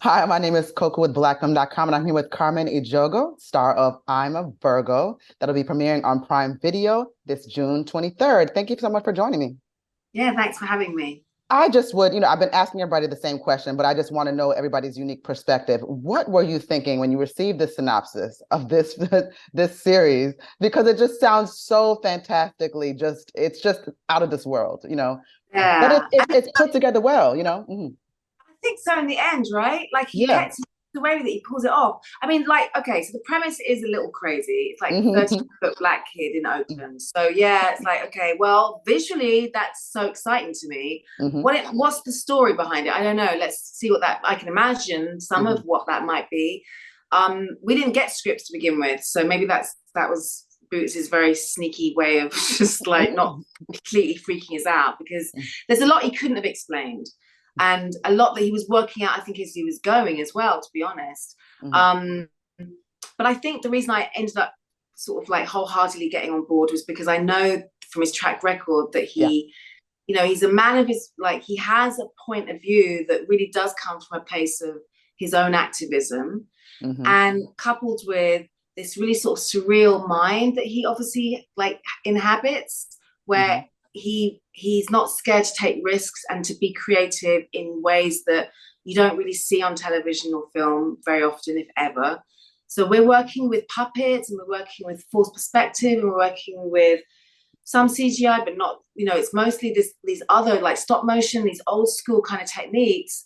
Hi, my name is Koku with blackfilm.com, and I'm here with Carmen Ejogo, star of I'm a Virgo, that'll be premiering on Prime Video this June 23rd. Thank you so much for joining me. Yeah, thanks for having me. I just would, I've been asking everybody the same question, but I just want to know everybody's unique perspective. What were you thinking when you received the synopsis of this this series? Because it just sounds so fantastically, it's just out of this world. But Yeah, it's put together well. I think so in the end, right? Like he Yeah. gets the way that he pulls it off. I mean, like, okay, so the premise is a little crazy. It's like 30 hmm foot black kid in Oakland. So yeah, it's like, okay, well, visually that's so exciting to me. hmm What's the story behind it? I don't know. Let's see what that I can imagine some of hmm what that might be. We didn't get scripts to begin with, so maybe that was Boots's very sneaky way of just like not completely freaking us out because there's a lot he couldn't have explained and a lot that he was working out, I think, as he was going as well, to be honest. hmm Um, but I think the reason I ended up sort of like wholeheartedly getting on board was because I know from his track record that Yeah. he's a man of his, like, he has a point of view that really does come from a place of his own activism hmm and coupled with this really sort of surreal mind that he obviously like inhabits where hmm he's not scared to take risks and to be creative in ways that you don't really see on television or film very often, if ever. So we're working with puppets and we're working with forced perspective and we're working with some CGI, but not, it's mostly these other like stop motion, these old school kind of techniques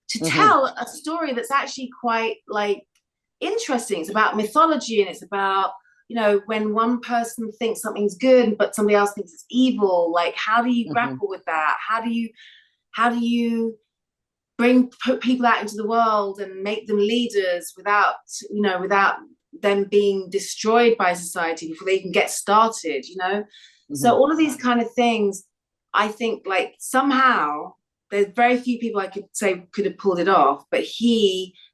to hmm tell a story that's actually quite like interesting. It's about mythology and it's about, when one person thinks something's good but somebody else thinks it's evil. Like, how do you hmm grapple with that? How do you put people out into the world and make them leaders without them being destroyed by society before they even get started. So hmm all of these kind of things, I think, like, somehow there's very few people I could say could have pulled it off, but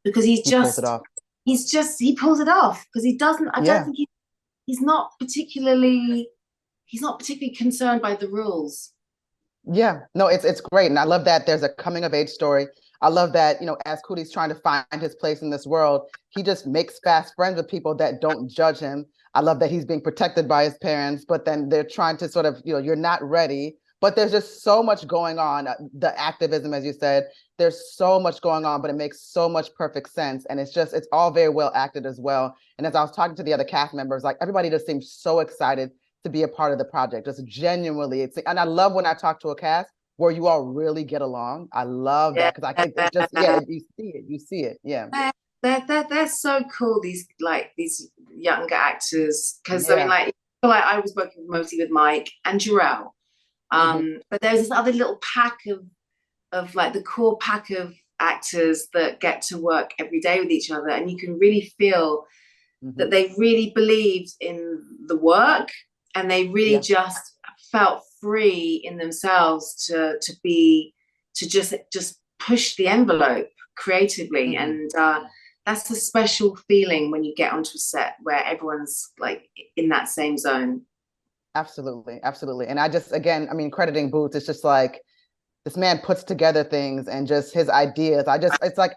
because He pulls it off. he pulls it off because he doesn't. I don't Yeah. think he's not particularly concerned by the rules. Yeah. No, it's great. And I love that there's a coming of age story. I love that, as Cootie's trying to find his place in this world, he just makes fast friends with people that don't judge him. I love that he's being protected by his parents, but then they're trying to sort of, you're not ready. But there's just so much going on. The activism, as you said, there's so much going on, but it makes so much perfect sense. And it's all very well acted as well. And as I was talking to the other cast members, like everybody just seems so excited to be a part of the project. Just genuinely, and I love when I talk to a cast where you all really get along. I love Yeah. that because it just yeah, you see it, yeah, They're so cool, these younger actors, because I mean, yeah, like I was working mostly with Mike and Jerome. hmm But there's this other little pack of like the core pack of actors that get to work every day with each other, and you can really feel hmm that they really believed in the work and they really yeah, just felt free in themselves to just push the envelope creatively. hmm And that's a special feeling when you get onto a set where everyone's like in that same zone. absolutely, absolutely. And I just again, I mean, crediting Boots, it's just like this man puts together things and just his ideas. It's like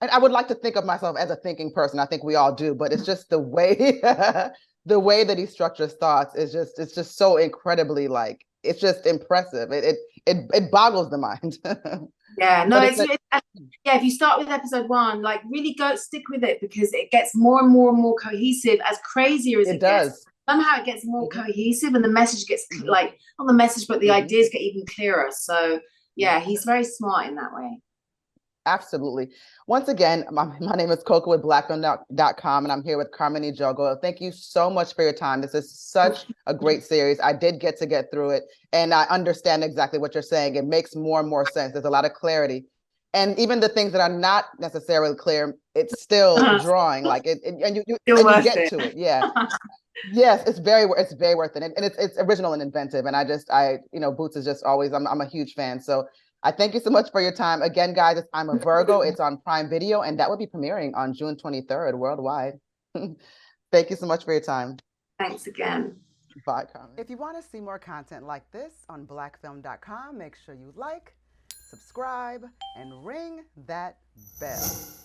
and I would like to think of myself as a thinking person. I think we all do, but it's just the way the way that he structures thoughts it's just so incredibly like it's just impressive. It boggles the mind. Yeah, no, But yeah. If you start with episode one, like really go stick with it because it gets more and more and more cohesive as crazier as it it gets. does. Somehow it gets more hmm cohesive and the message gets hmm like not the message, but the hmm ideas get even clearer. So yeah, he's very smart in that way. Absolutely. Once again, my name is Koku with blackfilm.com, and I'm here with Carmen Ejogo. Thank you so much for your time. This is such a great series. I did get through it, and I understand exactly what you're saying. It makes more and more sense. There's a lot of clarity. And even the things that are not necessarily clear, it's still drawing like Still and you worth get it. to it. Yeah. Yes, it's very worth it, and it's original and inventive. And Boots is just always I'm a huge fan. So I thank you so much for your time again, guys. I'm a Virgo. It's on Prime Video, and that will be premiering on June 23rd worldwide. Thank you so much for your time. Thanks again. Bye, Carmen. If you want to see more content like this on blackfilm.com, make sure you like, subscribe, and ring that bell.